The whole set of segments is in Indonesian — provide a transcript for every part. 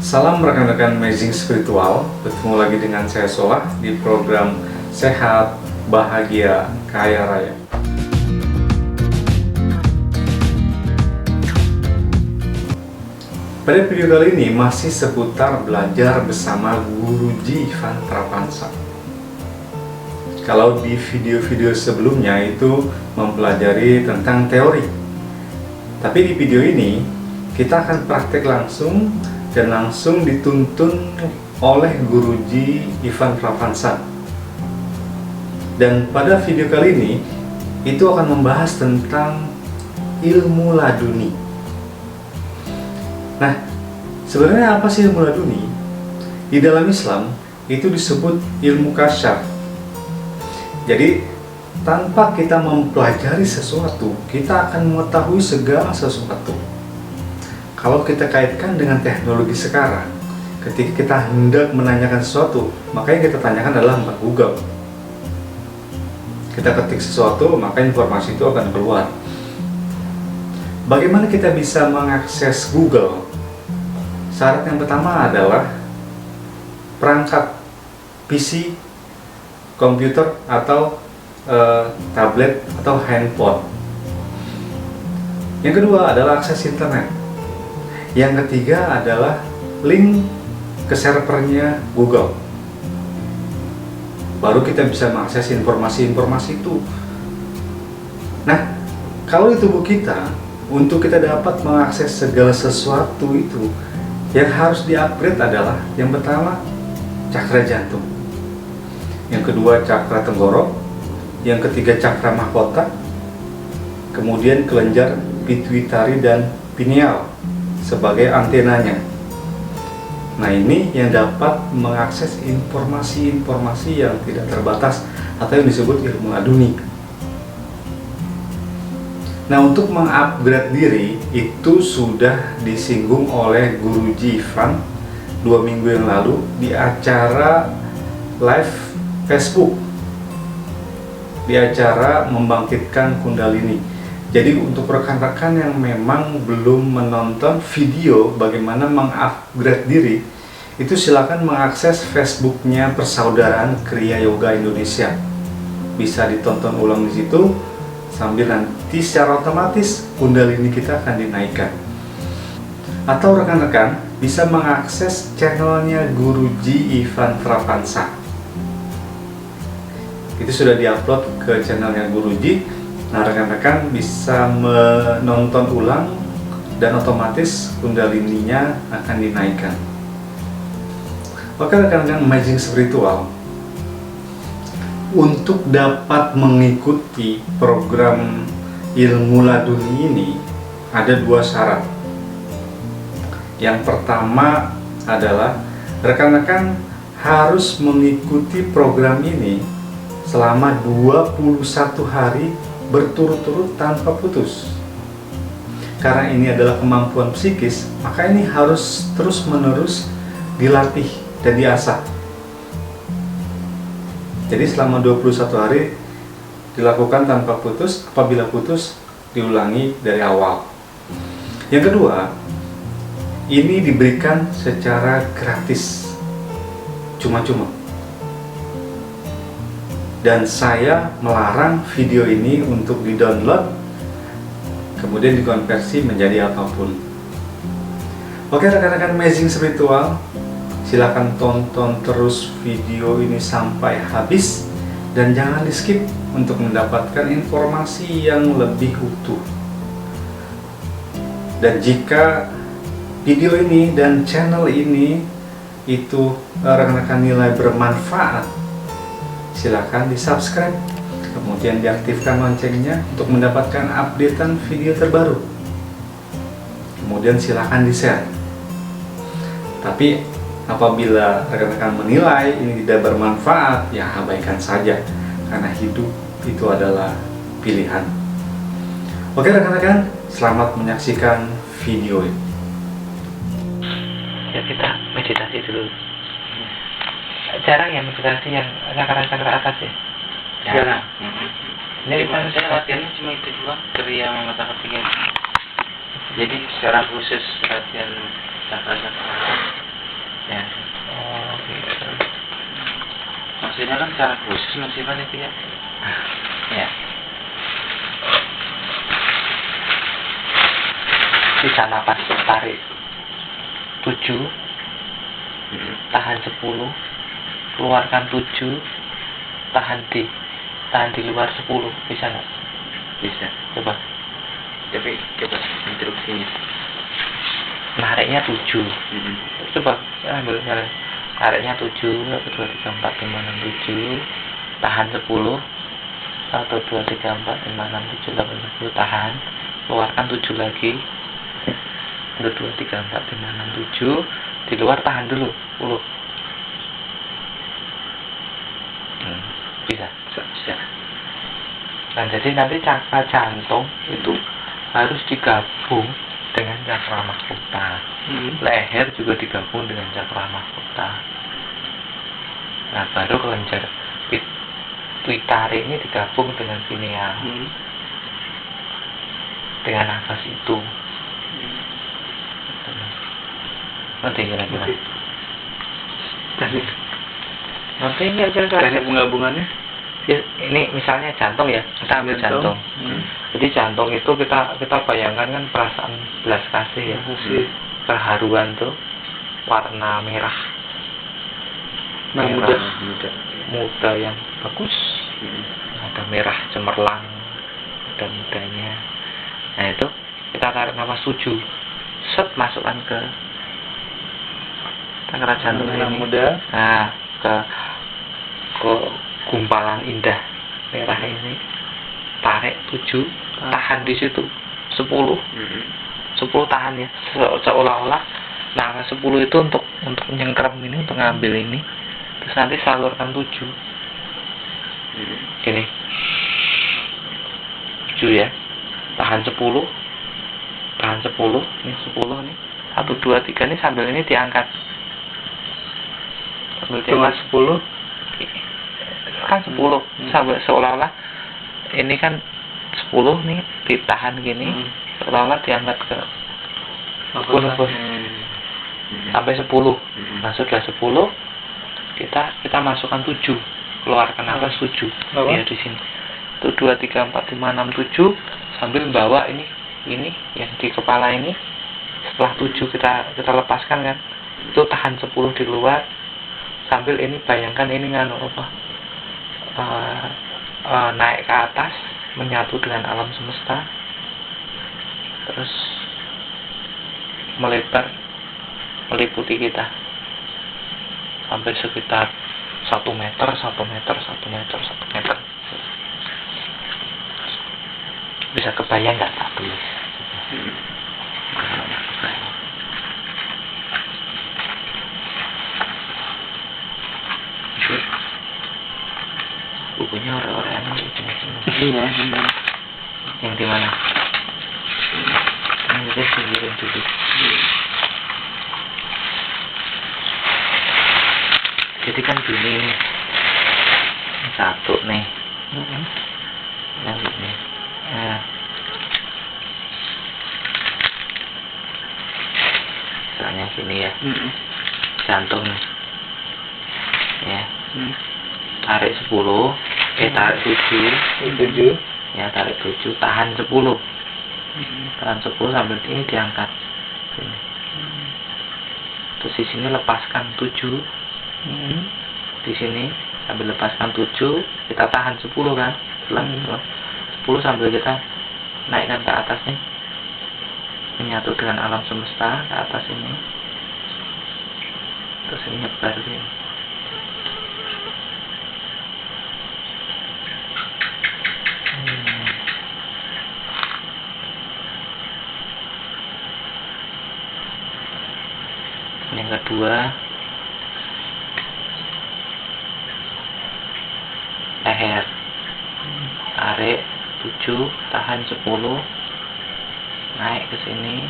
Salam rekan-rekan Amazing Spiritual, bertemu lagi dengan saya Solah di program Sehat, Bahagia, Kaya Raya. Pada video kali ini masih seputar belajar bersama Guruji Ivan Prapansa. Kalau di video-video sebelumnya itu mempelajari tentang teori, tapi di video ini kita akan praktek langsung dan langsung dituntun oleh Guruji Ivan Prapansa. Dan pada video kali ini itu akan membahas tentang ilmu laduni. Nah, sebenarnya apa sih ilmu laduni? Di dalam Islam itu disebut ilmu kasyaf. Jadi tanpa kita mempelajari sesuatu, kita akan mengetahui segala sesuatu. Kalau kita kaitkan dengan teknologi sekarang, ketika kita hendak menanyakan sesuatu, maka yang kita tanyakan adalah Google. Kita ketik sesuatu, maka informasi itu akan keluar. Bagaimana kita bisa mengakses Google? Syarat yang pertama adalah perangkat PC, komputer, atau tablet atau handphone. Yang kedua adalah akses internet. Yang ketiga adalah link ke servernya Google. Baru kita bisa mengakses informasi-informasi itu. Nah, kalau di tubuh kita, untuk kita dapat mengakses segala sesuatu itu, yang harus di-upgrade adalah yang pertama cakra jantung, yang kedua cakra tenggorok, yang ketiga cakra mahkota, kemudian kelenjar pituitari dan pineal sebagai antenanya. Nah, ini yang dapat mengakses informasi-informasi yang tidak terbatas atau yang disebut ilmu laduni. Nah, untuk mengupgrade diri itu sudah disinggung oleh Guruji Ivan 2 minggu yang lalu di acara live Facebook, di acara membangkitkan Kundalini. Jadi untuk rekan-rekan yang memang belum menonton video bagaimana mengupgrade diri, itu silakan mengakses Facebooknya Persaudaraan Kriya Yoga Indonesia. Bisa ditonton ulang di situ, sambil nanti secara otomatis Kundalini kita akan dinaikkan. Atau rekan-rekan bisa mengakses channelnya Guruji Ivan Prapansa. Itu sudah diupload ke channelnya Guruji. Nah, rekan-rekan bisa menonton ulang dan otomatis Kundalininya akan dinaikkan. Oke rekan-rekan Amazing Spiritual, untuk dapat mengikuti program ilmu laduni ini ada 2 syarat. Yang pertama adalah rekan-rekan harus mengikuti program ini selama 21 hari berturut-turut tanpa putus. Karena ini adalah kemampuan psikis, maka ini harus terus-menerus dilatih dan diasah. Jadi selama 21 hari dilakukan tanpa putus, apabila putus diulangi dari awal. Yang kedua, ini diberikan secara gratis, cuma-cuma. Dan saya melarang video ini untuk di-download, kemudian dikonversi menjadi apapun. Oke rekan-rekan Amazing Spiritual, silakan tonton terus video ini sampai habis dan jangan di skip untuk mendapatkan informasi yang lebih utuh. Dan jika video ini dan channel ini itu rekan-rekan nilai bermanfaat, silakan di subscribe, kemudian diaktifkan loncengnya untuk mendapatkan updatean video terbaru. Kemudian silakan di share. Tapi apabila rekan-rekan menilai ini tidak bermanfaat, ya abaikan saja, karena hidup itu adalah pilihan. Oke rekan-rekan, selamat menyaksikan video ini. Ya, kita meditasi dulu. Jarang ya meditasi yang cakra-cakra atas ya? Jarang. Jadi saya latihannya cuma itu doang, kriya mata kepingin. Jadi secara khusus latihan cakra-cakra Maksudnya kan cara khusus masih kan itu ya. Ya. Bisa napas, tarik 7, tahan 10, keluarkan 7, tahan di luar 10, bisa nggak? Bisa. Coba. Tapi coba instruksinya. Nariknya 7. Coba ambil jalan. Nariknya 7, 1, 2, 3, 4, 5, 6, 7, tahan 10, 1, 2, 3, 4, 5, 6, 7, 8, 10, tahan, keluarkan 7 lagi, 1, 2, 3, 4, 5, 6, 7, di luar tahan dulu 10. Bisa. Bisa. Nah, jadi nanti cakra jantung itu harus digabung dengan cakra mahkota. Leher juga digabung dengan cakra mahkota. Nah, baru kelenjar pituitari ini digabung dengan pineal. Dengan nafas itu. Nanti kira-kira. Nanti ini aja Teknik penggabungannya? ya, ini misalnya jantung ya, kita ambil jantung. Jadi jantung itu kita bayangkan kan perasaan belas kasih ya, keharuan tuh warna merah, muda yang bagus, ada merah cemerlang, ada mudanya. Nah itu kita tarik nafas 7, set masukkan ke cakra jantung ini, muda. nah ke gumpalan indah merah ini, tarik 7, tahan di situ 10, 10 tahan ya, seolah-olah. Nah 10 itu untuk nyengkrem ini, untuk ngambil ini, terus nanti salurkan 7 gini, 7 ya, tahan 10, ini 10 nih, 1, 2, 3 nih, sambil ini diangkat, sambil diangkat 10 kan 10, sampai seolah-olah ini kan 10 nih ditahan gini, seolah-olah diangkat ke sampai 10. Nah sudah 10, kita masukkan 7, keluarkan nafas 7 ya di sini. 1, 2, 3, 4, 5, 6, 7, sambil bawa ini yang di kepala ini. Setelah 7 kita lepaskan kan, itu tahan 10 di luar, sambil ini bayangkan ini naik ke atas, menyatu dengan alam semesta, terus melebar, meliputi kita sampai sekitar 1 meter. Bisa kebayang nggak tak tulis? Bukunya orang-orang Iya. yang di mana? Yang kita singkirin dulu. Jadi kan gini nih, 1 nih, yang ini. Nah, misalnya gini ya, jantung nih, ya, tarik 10, tarik 7, ya tarik 7, tahan 10, tahan 10 sambil ini diangkat, sini. Terus di sini lepaskan 7, di sini sambil lepaskan 7, kita tahan 10 kan, setelah 10 sambil kita naikkan ke atas nih, menyatu dengan alam semesta ke atas ini, terus ini nyebar ini. Yang kedua, leher, tarik 7, tahan 10, naik ke sini,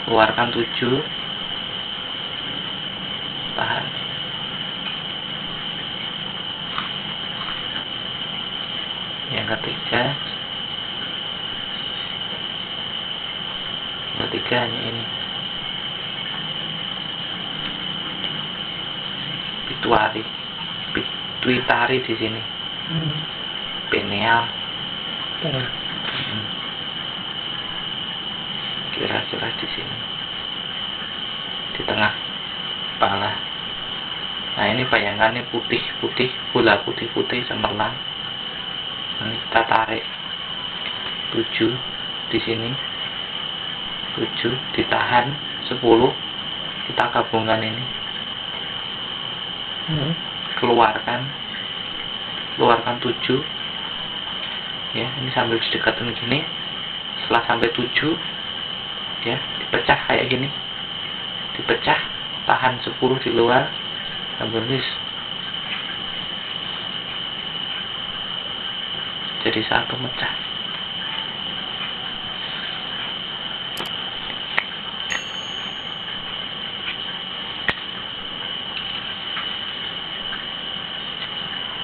keluarkan 7, tahan. Yang ketiga hanya ini, pituitari di sini, pineal, kira-kira di sini, di tengah kepala. Nah ini bayangkan, ini putih-putih, bola putih-putih cemerlang. Ini kita tarik 7 di sini, 7 ditahan 10, kita gabungkan ini, keluarkan 7 ya. Ini sambil didekatin gini. Setelah sampai 7 ya, dipecah kayak gini, dipecah, tahan 10 di luar, sambil tulis jadi satu mecah.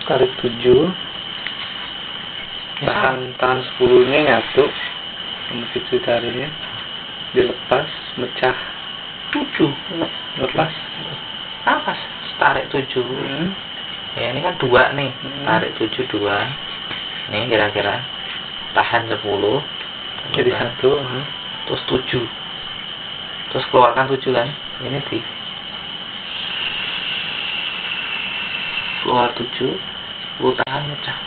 Tarik 7, tahan 10 nya nyatu sama pituitarinya, dilepas, mecah 7, lepas, Apa? Tarik 7. Ya ini kan 2 nih. Tarik 7 2. Nih kira-kira tahan 10. jadi 1. Terus 7. Terus keluarkan 7 kan. Ini di keluar 7, 10 tahan mecah.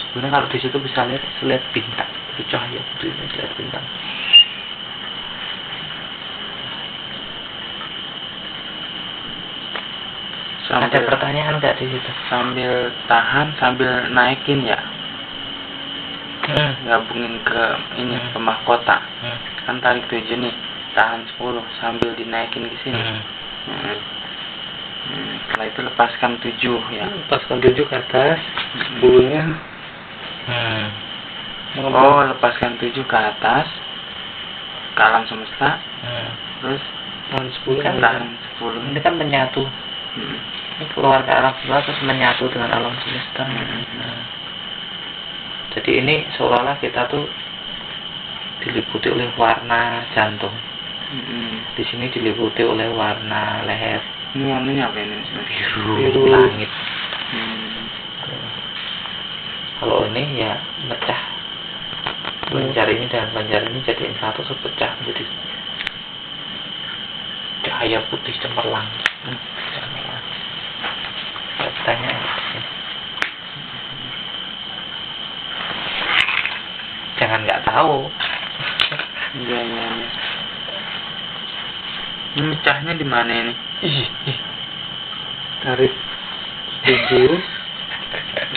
Sebenarnya kalau di situ bisa lihat bintang, itu cahaya putih ini, lihat bintang. Ada pertanyaan nggak di situ? Sambil tahan, sambil naikin ya, gabungin ke ini, ke mahkota. Kan tarik 7 nih, tahan 10 sambil dinaikin ke sini. Setelah itu lepaskan 7 ya. Lepaskan 7 ke atas, 10 nya. Oh, lepaskan 7 ke atas, ke alam semesta. Terus tahan 10 kan tahan 10. Ini kan menyatu. Ini keluar ke alam semesta terus menyatu dengan alam semesta. Jadi ini seolah-olah kita tuh diliputi oleh warna jantung. Di sini diliputi oleh warna leher. Ini warnanya apa ini? Biru langit. Kalau ini ya mecah. Kelenjar ini dan kelenjar ini jadiin satu, sepecah menjadi cahaya putih cemerlang. Tanya. Jangan nggak tahu. Iya. Ini mecahnya di mana ini? Tarik 7,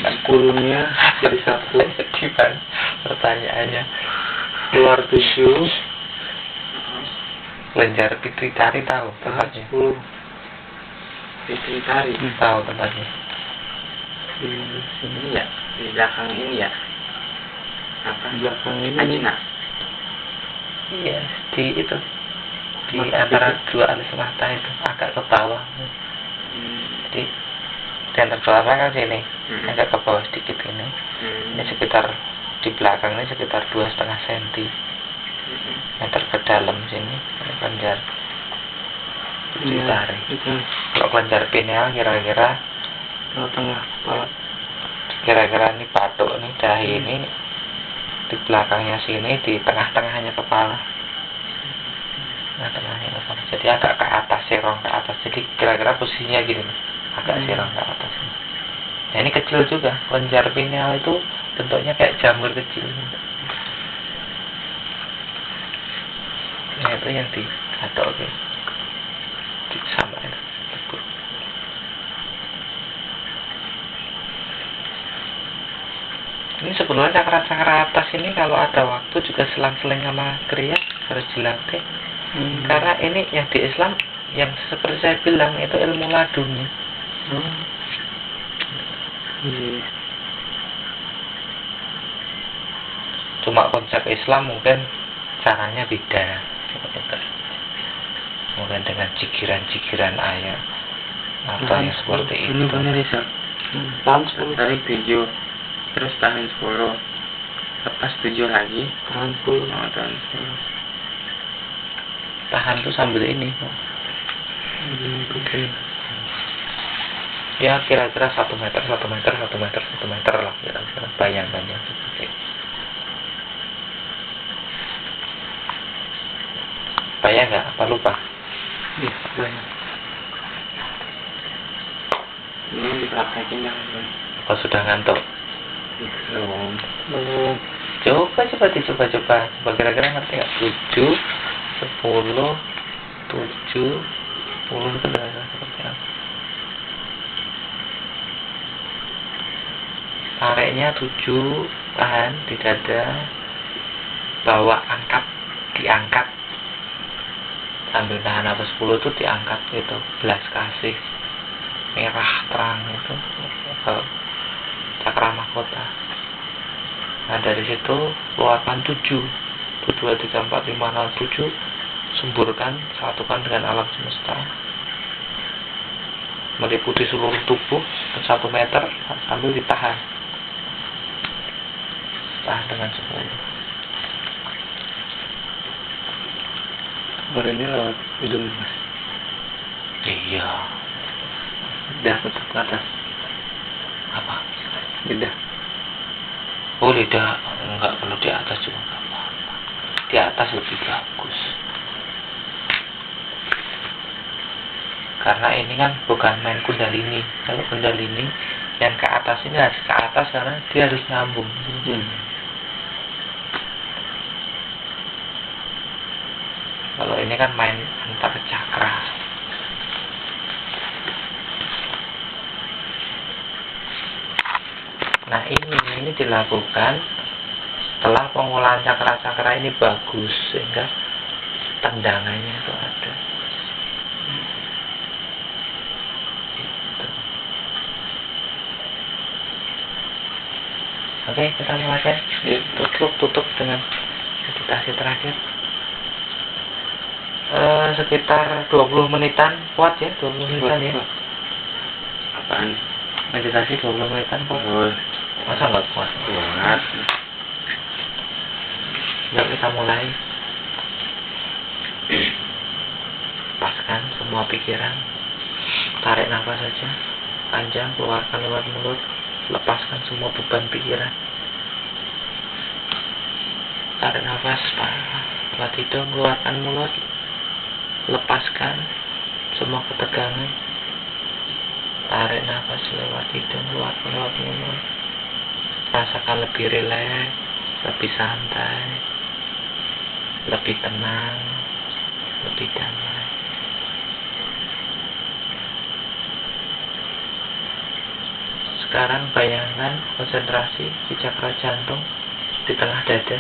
10-nya jadi 1. Gimana pertanyaannya? Keluar 7, Kelenjar pituitari tahu tahan tempatnya? 10. Pituitari. Tahu tempatnya? Di sini ya, di belakang ini ya. Apa? Di belakang ini. Ajina. Iya, di itu. Di antara dua alis mata itu, agak ke bawah. Jadi di antara dua mata kan sini, agak ke bawah sedikit ini. Ini sekitar di belakang ini sekitar 2,5 cm. Meter ke dalam sini, ini kelenjar pituitari. Kalau kelenjar pineal kira-kira tengah kepala. Kira-kira ini batuk nih, dahi ini di belakangnya sini, di tengah-tengahnya kepala. Tengahnya kepala. Jadi agak ke atas, serong ke atas. Jadi kira-kira posisinya gini nih, agak serong ke atas. Nah ini kecil juga, kelenjar pineal itu bentuknya kayak jamur kecil. Nah itu yang digatok sama itu. Ini sebenarnya cakra-cakra atas ini kalau ada waktu juga selang-seling sama kriya harus dilatih. Karena ini yang di Islam, yang seperti saya bilang itu ilmu laduni. Cuma konsep Islam mungkin caranya beda. Mungkin dengan cikiran-cikiran ayat atau yang seperti itu. Ini benar ya, tahan 10, tarik 7, terus tahan 10, lepas 7 lagi, tahan 10. Tahan tuh sambil ini, Ya kira-kira 1 meter lah kira-kira bayangannya seperti. Bayang nggak? Apa lupa? Iya, banyak. Ini dipraktekin jangan. Apa sudah ngantuk? Belum. Belum. Coba kira-kira ngerti nggak? 7, 10, itu berasa seperti apa? Tariknya 7, tahan di dada, bawa diangkat sambil tahan apa 10 itu diangkat gitu, belas kasih merah terang itu cakra mahkota. Nah dari situ keluarkan 7, 1, 2, 3, 4, 5, 6, 7, semburkan, satukan dengan alam semesta, meliputi seluruh tubuh 1 meter sambil ditahan dengan 10. Ini lewat hidung Mas. Iya. Lidah tetap ke atas. Apa? Lidah. Oh lidah enggak perlu di atas juga enggak apa-apa. Di atas lebih bagus. Karena ini kan bukan main kundalini. Kalau kundalini yang ke atas ini harus ke atas karena dia harus nyambung. Kalau ini kan main antar cakra. Nah ini dilakukan setelah pengolahan cakra-cakra ini bagus sehingga tendangannya itu ada. Oke, kita mulai. Tutup dengan meditasi terakhir. Sekitar 20 menitan kuat ya, 20 menitan ya. Apaan? Meditasi 20 menitan kuat. Masa nggak kuat? Kuat. Yuk kita mulai. Lepaskan semua pikiran. Tarik nafas saja, panjang, keluarkan lewat mulut. Lepaskan semua beban pikiran. Tarik nafas lewat hidung, keluarkan mulut. Lepaskan semua ketegangan. Tarik nafas lewat hidung, keluarkan lewat mulut. Rasakan lebih rileks, lebih santai, lebih tenang, lebih damai. Sekarang bayangkan konsentrasi di cakra jantung, di tengah dada.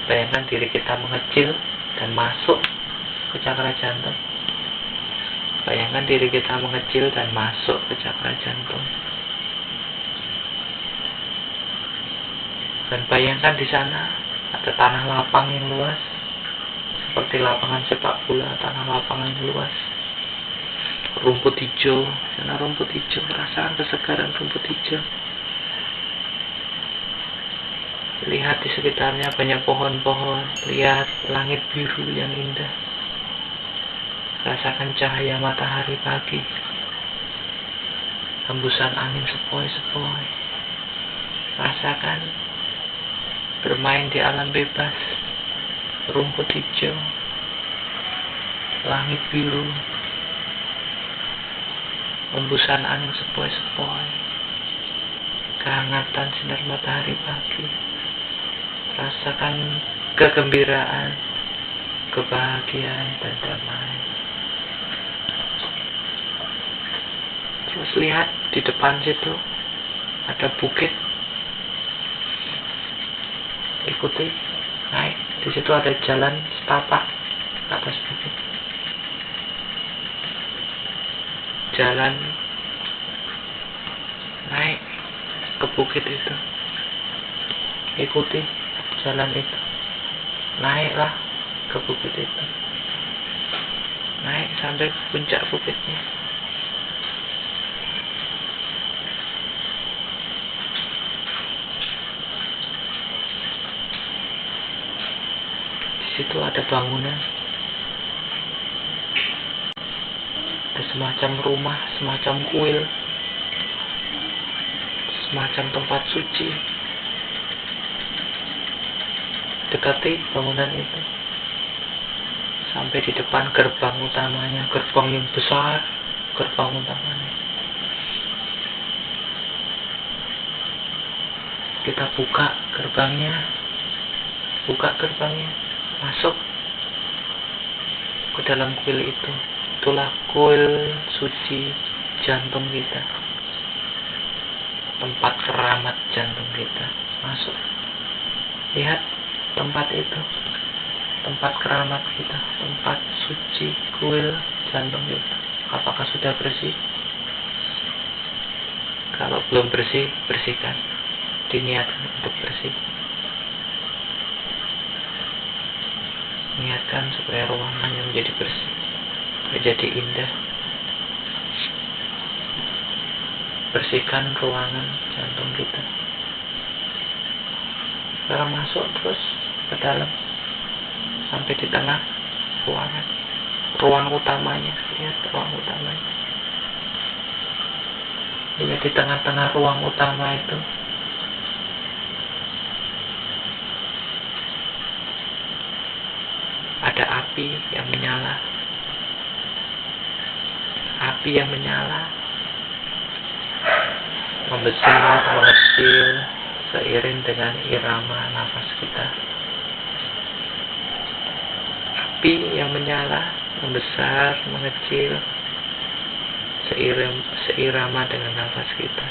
Bayangkan diri kita mengecil dan masuk ke cakra jantung. Bayangkan diri kita mengecil dan masuk ke cakra jantung. Dan bayangkan di sana ada tanah lapang yang luas, seperti lapangan sepak bola, tanah lapangan yang luas. Rumput hijau, sana rumput hijau, rasakan kesegaran rumput hijau. Lihat di sekitarnya banyak pohon-pohon, lihat langit biru yang indah. Rasakan cahaya matahari pagi, hembusan angin sepoi-sepoi. Rasakan bermain di alam bebas, rumput hijau, langit biru, hembusan angin sepoi-sepoi, kehangatan sinar matahari pagi. Rasakan kegembiraan, kebahagiaan, dan damai. Terus lihat di depan situ ada bukit. Ikuti, naik. Di situ ada jalan setapak ke atas bukit. Jalan naik ke bukit itu. Ikuti jalan itu. Naiklah ke bukit itu. Naik sampai puncak bukitnya. Di situ ada bangunan. semacam rumah, semacam kuil, semacam tempat suci. Dekati bangunan itu sampai di depan gerbang utamanya, gerbang yang besar, gerbang utamanya. Kita buka gerbangnya, masuk ke dalam kuil itu. Itulah kuil suci jantung kita, tempat keramat jantung kita. Masuk, lihat tempat itu, tempat keramat kita, tempat suci kuil jantung kita. Apakah sudah bersih? Kalau belum bersih, bersihkan. Diniatkan untuk bersih. Niatkan supaya ruangannya menjadi bersih, menjadi indah. Bersihkan ruangan jantung kita. Sekarang masuk terus ke dalam sampai di tengah ruangan, ruang utamanya. Lihat ruang utamanya. Lihat di tengah-tengah ruang utama itu ada api yang menyala. Api yang menyala, membesar, mengecil seiring dengan irama nafas kita. Api yang menyala, membesar, mengecil seirama dengan nafas kita.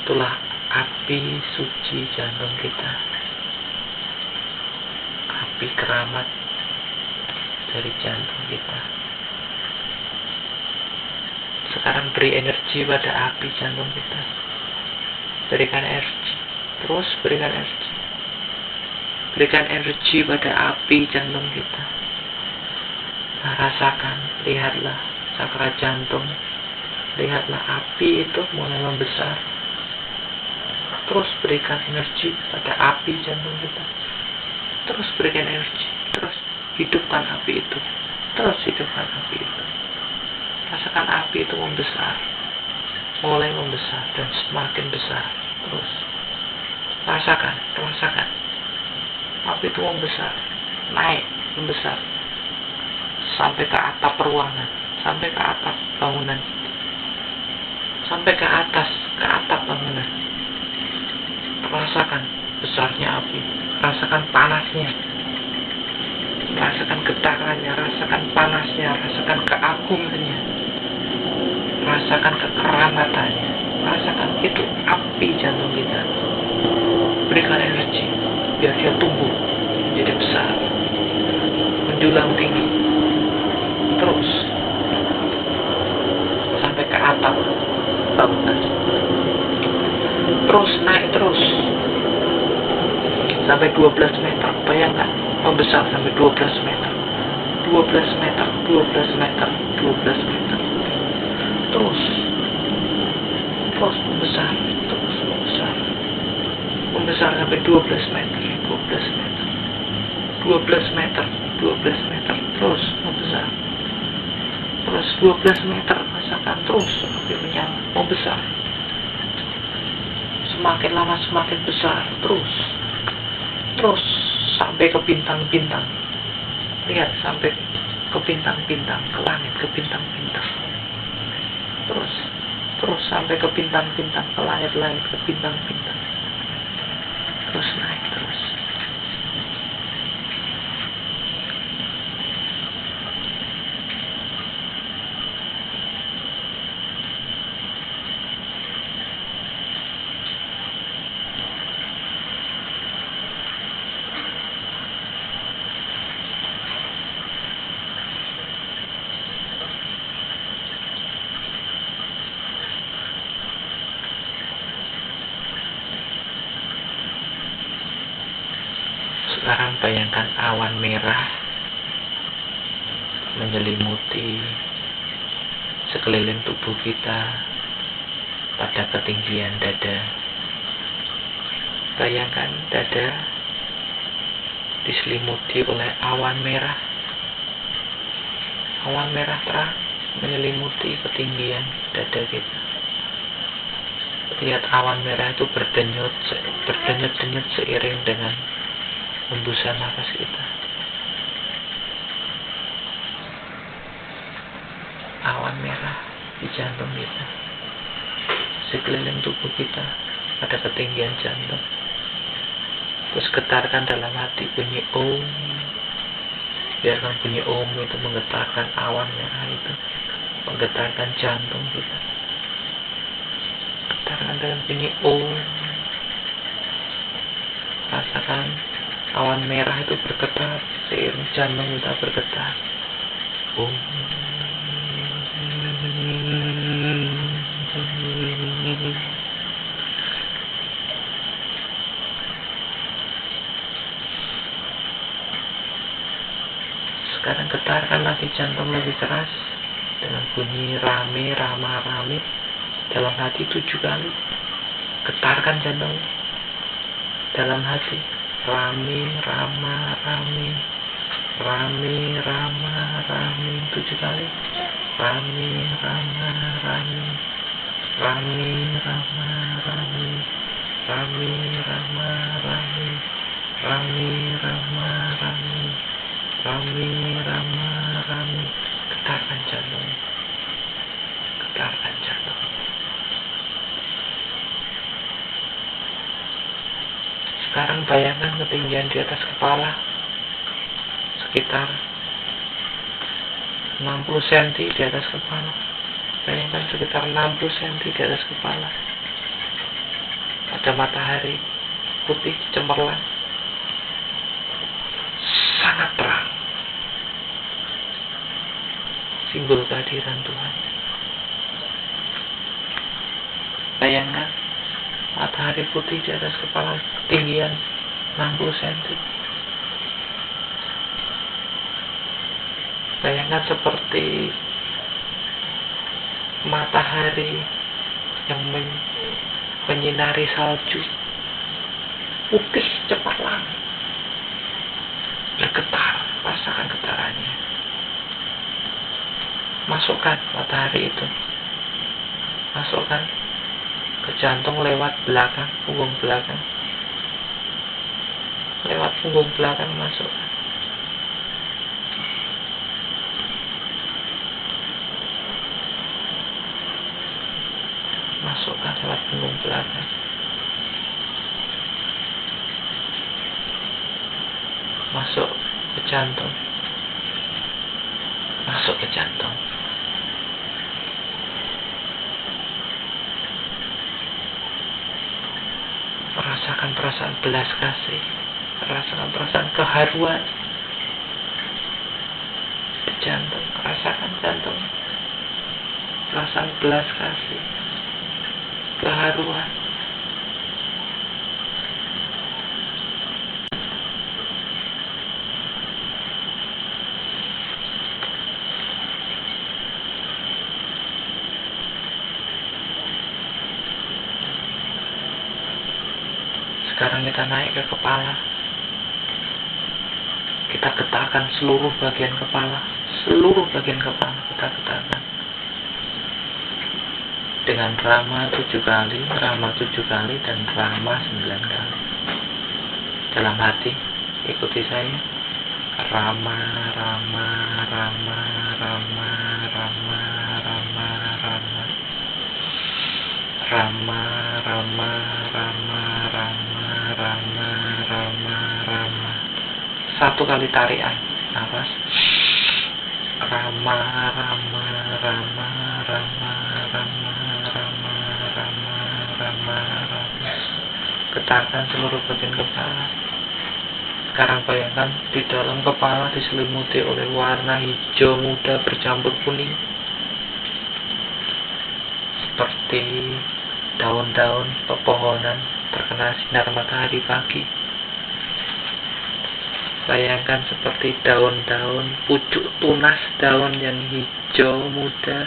Itulah api suci jantung kita, api keramat dari jantung kita. Sekarang beri energi pada api jantung kita. Berikan energi, terus berikan energi. Berikan energi pada api jantung kita. Nah, rasakan, lihatlah cakra jantung. Lihatlah api itu mulai membesar. Terus berikan energi pada api jantung kita. Terus berikan energi. Terus hidupkan api itu. Terus hidupkan api itu. Rasakan api itu membesar. Mulai membesar dan semakin besar. Terus rasakan. Api itu membesar. Naik, membesar. Sampai ke atap ruangan. Sampai ke atap bangunan. Sampai ke atap bangunan. Rasakan besarnya api, rasakan panasnya, rasakan getarannya, rasakan panasnya, rasakan keagungannya, rasakan kekeramatannya, rasakan itu api jantung kita. Berikan energi biar dia tumbuh menjadi besar, menjulang tinggi, terus sampai ke atap bangunan. Terus naik terus sampai 12 meter. Bayangkan membesar sampai 12 meter. 12 meter, 12 meter, 12 meter. Terus membesar, terus membesar. Membesar sampai 12 meter, 12 meter. 12 meter, 12 meter. Terus membesar. Terus 12 meter, rasakan terus api menyala, membesar. Semakin lama semakin besar, terus sampai ke bintang-bintang. Lihat sampai ke bintang-bintang, ke langit, ke bintang-bintang. Terus sampai ke bintang-bintang, ke langit-langit, ke bintang-bintang. Terus naik terus. Sekarang bayangkan awan merah menyelimuti sekeliling tubuh kita pada ketinggian dada. Bayangkan dada diselimuti oleh awan merah. Awan merah terang menyelimuti ketinggian dada kita. Lihat awan merah itu berdenyut-denyut seiring dengan hembusan nafas kita. Awan merah di jantung kita, sekeliling tubuh kita pada ketinggian jantung. Terus getarkan dalam hati bunyi Om. Biarkan bunyi Om itu menggetarkan awan merah itu, menggetarkan jantung kita. Getarkan dengan bunyi Om. Rasakan awan merah itu bergetar seiring jantung kita bergetar. Om. Sekarang getarkan lagi jantung lebih keras dengan bunyi rame, rame dalam hati 7 kali. Getarkan jantung dalam hati rame, rame 7 kali. Rame, getarkan jantung. Sekarang bayangkan ketinggian di atas kepala sekitar 60 cm di atas kepala. Bayangkan sekitar 60 cm di atas kepala. Ada matahari putih cemerlang, sangat terang, simbol kehadiran Tuhan. Bayangkan matahari putih di atas kepala ketinggian 60 cm. Bayangkan seperti matahari yang menyinari salju, putih cemerlang, bergetar. Rasakan getarannya. Masukkan matahari itu, masukkan ke jantung lewat belakang, punggung belakang. Lewat punggung belakang masukkan. Masukkan lewat punggung belakang. Masuk ke jantung. Masuk ke jantung. Rasakan perasaan belas kasih. Rasakan perasaan keharuan di jantung. Rasakan jantung. Perasaan belas kasih, keharuan. Sekarang kita naik ke kepala. Kita getarkan seluruh bagian kepala. Seluruh bagian kepala kita getarkan. Dengan rama 7 kali, rama 7 kali, dan rama 9 kali. Dalam hati, ikuti saya. Rama, rama, rama, rama, rama, rama, rama. Rama, rama, rama, rama, rama, rama, rama. 1 kali tarikan nafas. Rama, rama, rama, rama, rama, rama, rama, rama, rama. Getarkan seluruh bagian kepala. Sekarang bayangkan di dalam kepala diselimuti oleh warna hijau muda bercampur kuning, seperti daun-daun pepohonan terkena sinar matahari pagi. Bayangkan seperti daun-daun pucuk tunas, daun yang hijau muda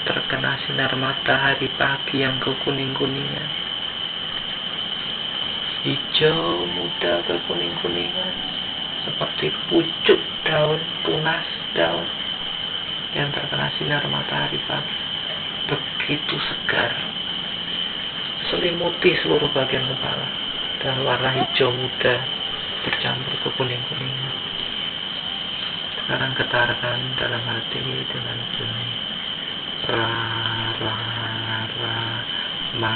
terkena sinar matahari pagi yang kekuning-kuningan. Hijau muda kekuning-kuningan. seperti pucuk daun, tunas daun yang terkena sinar matahari pagi. Begitu segar, selimuti seluruh bagian kepala dan warna hijau muda bercampur ke kuning-kuningan. Sekarang getarkan dalam hati dengan bunyi ra ra ra ma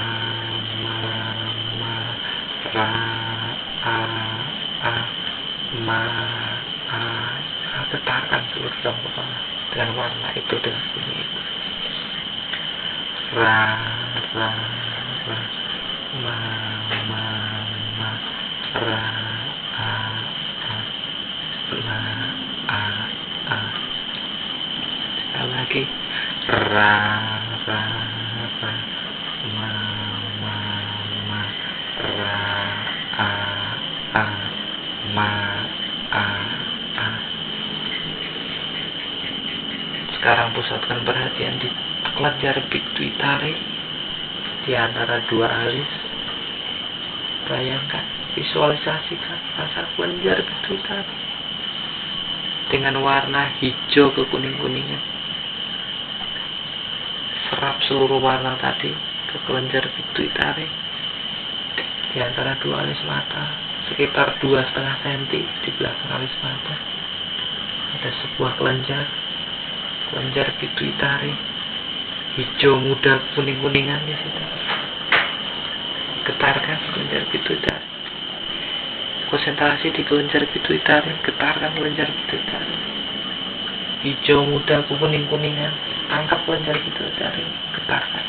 ma ma ra a a ma a a. Getarkan seluruh dalam kepala dengan warna itu, dengan bunyi itu. Ra ra ra ma ma ma ra a a ma a a. Sekali lagi ra ra ra ma ma ma ra a a ma a a. Sekarang pusatkan perhatian di kelenjar pituitari di antara dua alis. Bayangkan, visualisasikan rasa kelenjar pituitari dengan warna hijau ke kuning-kuningan. Serap seluruh warna tadi ke kelenjar pituitari di antara dua alis mata, sekitar 2,5 cm di belakang alis mata. Ada sebuah kelenjar pituitari hijau muda kuning-kuningan di situ. Getarkan kelenjar pituitari. Konsentrasi di kelenjar pituitari. Getarkan kelenjar pituitari. Hijau muda kuning-kuningan. Tangkap kelenjar pituitari. Getarkan.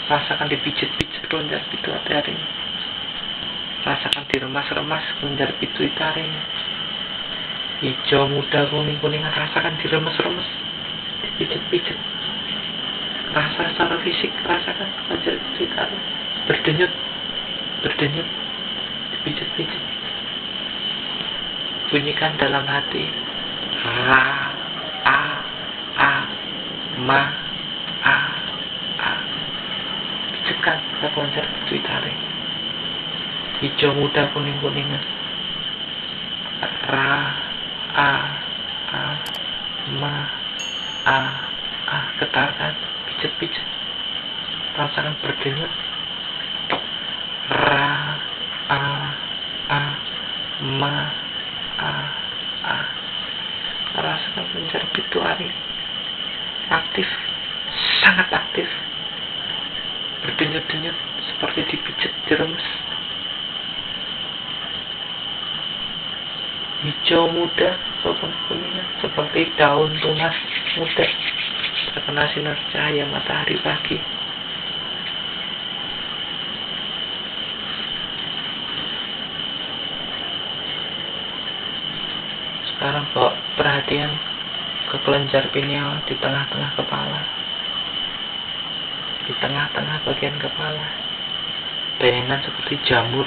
Rasakan dipijit-pijit kelenjar pituitari. Rasakan diremas-remas kelenjar pituitari. Hijau muda kuning-kuningan. Rasakan diremas-remas, dipijit-pijit. Rasa secara fisik, rasakan kelenjar pituitari berdenyut, dipijit-pijit. Bunyikan dalam hati ra a a ma a a. Pijitkan ke kelenjar pituitari hijau muda kuning-kuningan. Ra a a ma a a. Getarkan, pijit-pijit, rasakan berdenyut. Ra a a ma a a. Rasakan kelenjar pituitari aktif, sangat aktif, berdenyut-denyut seperti dipijit, diremes. Hijau muda kuning-kuningan seperti daun tunas muda terkena sinar cahaya matahari pagi. Sekarang bawa perhatian ke kelenjar pineal di tengah-tengah kepala. Di tengah-tengah bagian kepala, bayangan seperti jamur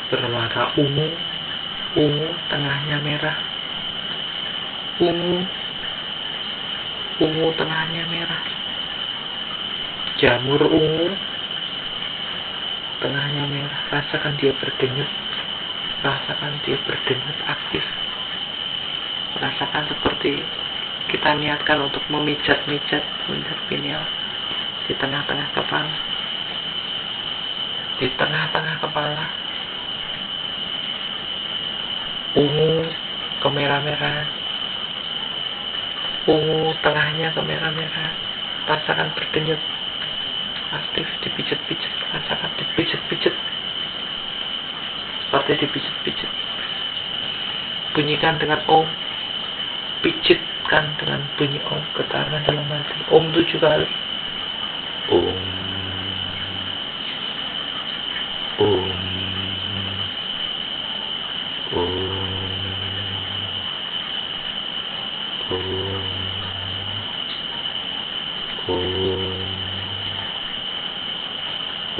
berwarna ungu, tengahnya merah. Ungu tengahnya merah. Jamur ungu, tengahnya merah. Rasakan dia berdenyut. Rasakan dia berdenyut aktif. Rasakan seperti kita niatkan untuk memijat-mijat kelenjar pineal di tengah-tengah kepala. Di tengah-tengah kepala, ungu kemerah-merahan. Ungu tengahnya kemerah-merahan. Rasakan berdenyut aktif, dipijat-pijat. Rasakan dipijat-pijat seperti dipijat-pijat. Bunyikan dengan om. Pijitkan dengan bunyi om. Getarkan dalam hati om 7 kali. Om, om, om, om,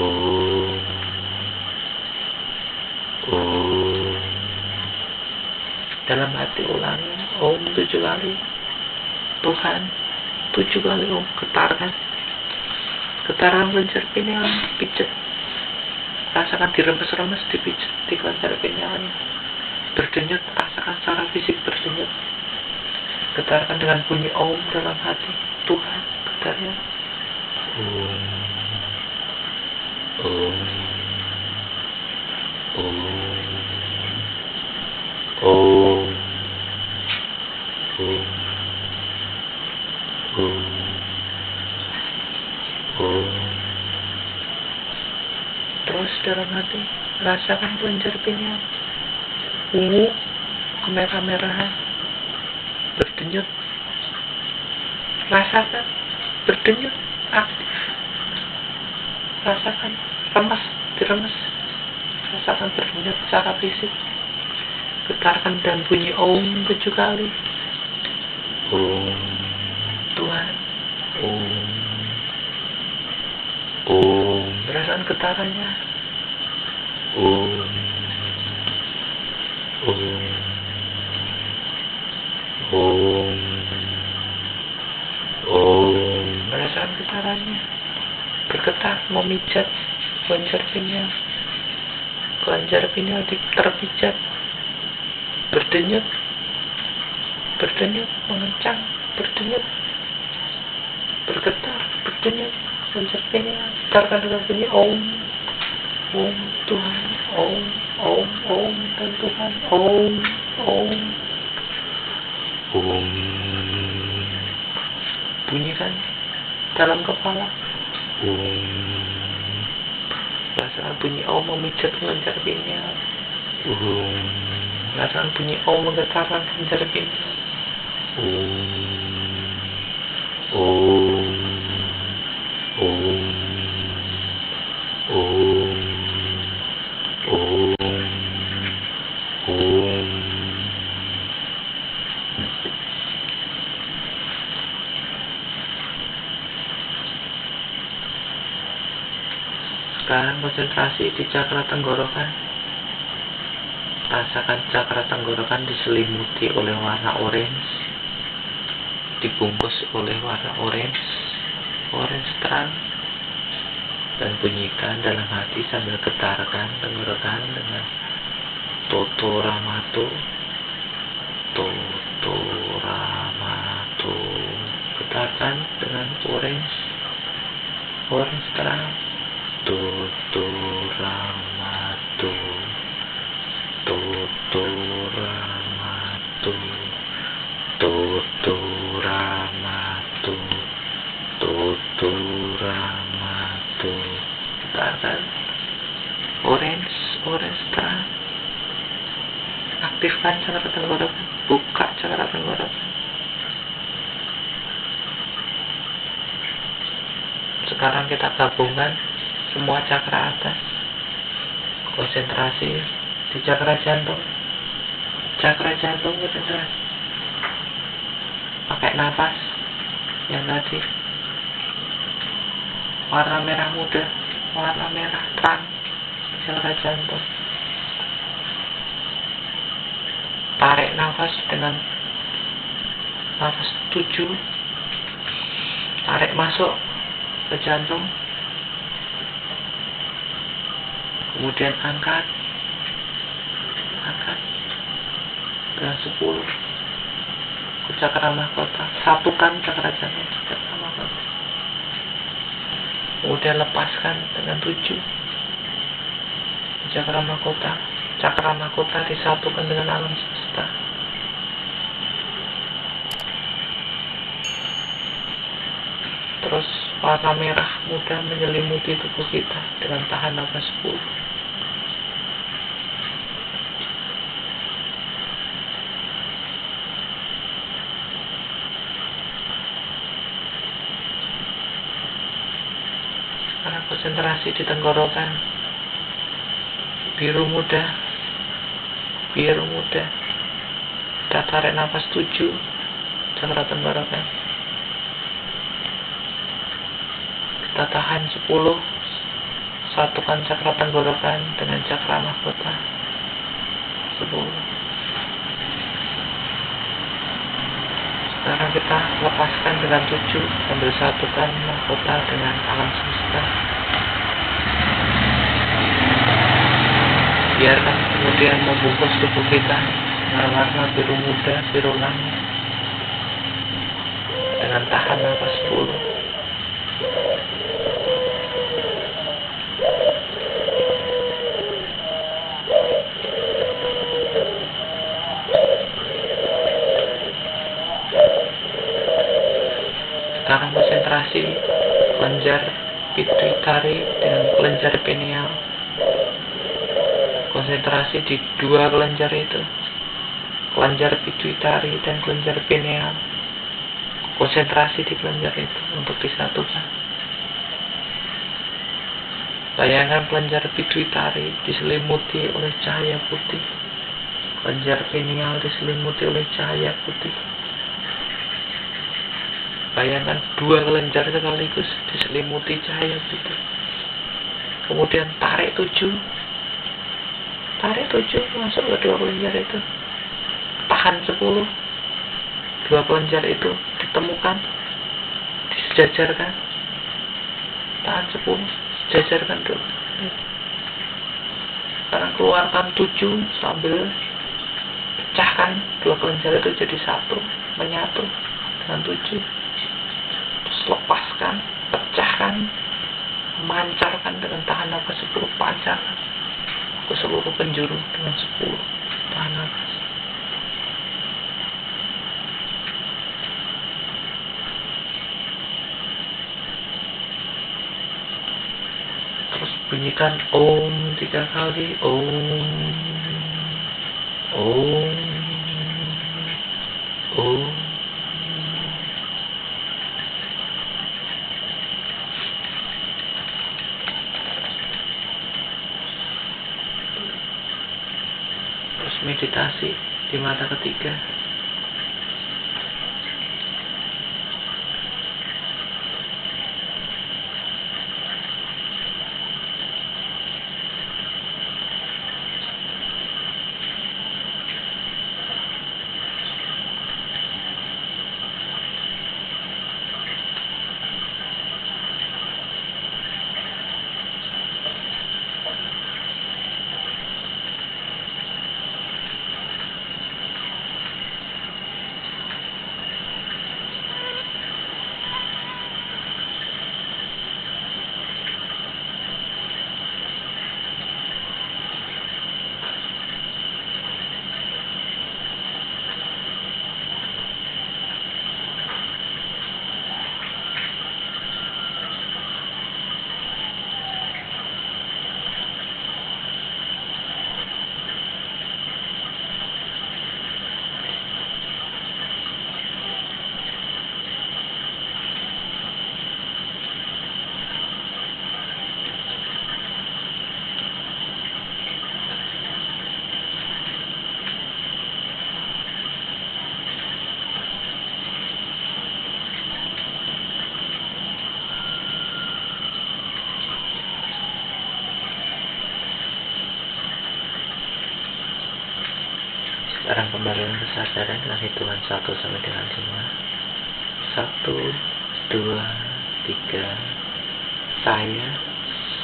om, om. Dalam hati ulangi om 7 kali. Tuhan 7 kali om. Getarkan kelenjar pineal, pijat. Rasakan diremes-remes, dipijat di kelenjar pinealnya. berdenyut, rasakan secara fisik berdenyut. Getarkan dengan bunyi Om dalam hati. Tuhan, getar ya. Om, Om, Om, Om, Om, Om, Om. Terus dalam hati rasakan kelenjar pinggang ungu kemerah-merahan berdenyut, rasakan berdenyut aktif, rasakan remas, diremes, rasakan berdenyut secara fisik. Getarkan dan bunyi Om 7 kali. Om Tuhan, Om, Om. Rasakan getarannya. Om, Om, Om, Om. Rasakan getarannya. Bergetar, memijat kelenjar pineal. Kelenjar pineal terpijat. Berdenyut, berdenyut, mengencang, berdenyut, bergetar, berdenyut, kelenjar pineal. Getarkan dengan bunyi Om, Om Tuhan, Om, Om, Om dan Tuhan, Om, Om, Om. Bunyikan dalam kepala. Om. Rasakan bunyi Om memijat kelenjar pineal. Om. Rasakan bunyi Om menggetarkan kelenjar pineal. Om, Om, Om, Om, Om, Om. Sekarang konsentrasi di cakra tenggorokan. Rasakan cakra tenggorokan diselimuti oleh warna orange, dibungkus oleh warna orange terang, dan bunyikan dalam hati sambil getarkan tenggorokan dengan Toto Ramato, Toto Ramato. Getarkan dengan orange terang, Toto Ramato, Toto Ramato, Toto Ramato, Toto Ramato. Getarkan orange terang. Aktifkan cakra tenggorokan, buka cakra tenggorokan. Sekarang kita gabungkan semua cakra atas. Konsentrasi di cakra jantung. Cakra jantung konsentrasi. Pakai nafas yang tadi. Warna merah muda, warna merah terang. Cakra jantung. Tarik nafas dengan nafas 7. Tarik masuk ke jantung. Kemudian angkat dengan 10 ke cakra mahkota. Satukan cakra jantung ke cakra mahkota. Kemudian lepaskan dengan 7 ke cakra mahkota. Cakra mahkota disatukan dengan alam semesta. Terus warna merah muda menyelimuti tubuh kita dengan tahan nafas 10. Sekarang konsentrasi di tenggorokan. Biru muda. Kita tarik nafas 7 cakra tenggorokan. Kita tahan 10. Satukan cakra tenggorokan dengan cakra mahkota. 10. Sekarang kita lepaskan dengan 7 sambil satukan mahkota dengan alam semesta. Biarkan kemudian membungkus tubuh kita dengan warna biru muda, biru langit, dengan tahan nafas 10. Sekarang konsentrasi kelenjar pituitari dengan kelenjar pineal. Konsentrasi di dua kelenjar itu, kelenjar pituitari dan kelenjar pineal. Konsentrasi di kelenjar itu untuk disatukan. Bayangkan kelenjar pituitari diselimuti oleh cahaya putih, kelenjar pineal diselimuti oleh cahaya putih. Bayangkan dua kelenjar sekaligus diselimuti cahaya putih. Kemudian tarik 7 masuk ke dua kelenjar itu. Tahan 10. Dua kelenjar itu ditemukan, disejajarkan. Tahan 10, sejajarkan dulu. Sekarang keluarkan 7 sambil pecahkan dua kelenjar itu jadi satu, menyatu dengan 7. Lepaskan, pecahkan, mancarkan dengan tahan nafas 10, pancarkan ke seluruh penjuru dengan 10, tahan nafas. Terus bunyikan Om 3 kali, Om, Om, Om. Meditasi di mata ketiga. Sekarang kembalikan kesadaran dengan hitungan 1 sampai dengan 5. 1, 2, 3. Saya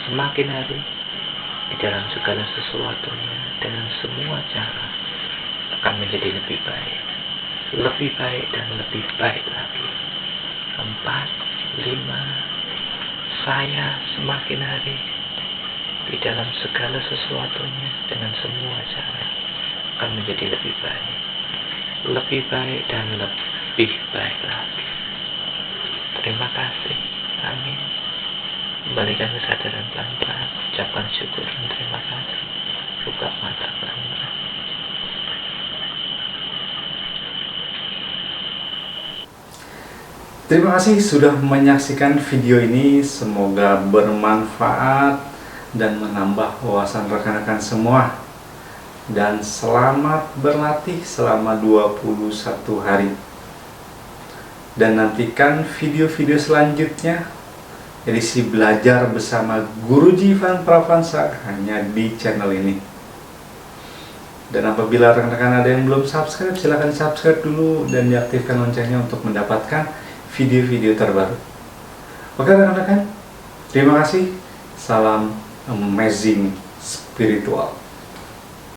semakin hari di dalam segala sesuatunya dengan semua cara akan menjadi lebih baik dan lebih baik lagi. 4, 5. Saya semakin hari di dalam segala sesuatunya dengan semua cara akan menjadi lebih baik dan lebih baik lagi. Terima kasih. Amin. Kembalikan kesadaran pelan-pelan, ucapkan syukur dan terima kasih. Buka mata pelan-pelan. Terima kasih sudah menyaksikan video ini. Semoga bermanfaat dan menambah wawasan rekan-rekan semua. Dan selamat berlatih selama 21 hari. Dan nantikan video-video selanjutnya edisi belajar bersama Guruji Ivan Pravansa hanya di channel ini. Dan apabila rekan-rekan ada yang belum subscribe, silahkan subscribe dulu dan diaktifkan loncengnya untuk mendapatkan video-video terbaru. Oke rekan-rekan, terima kasih. Salam amazing spiritual.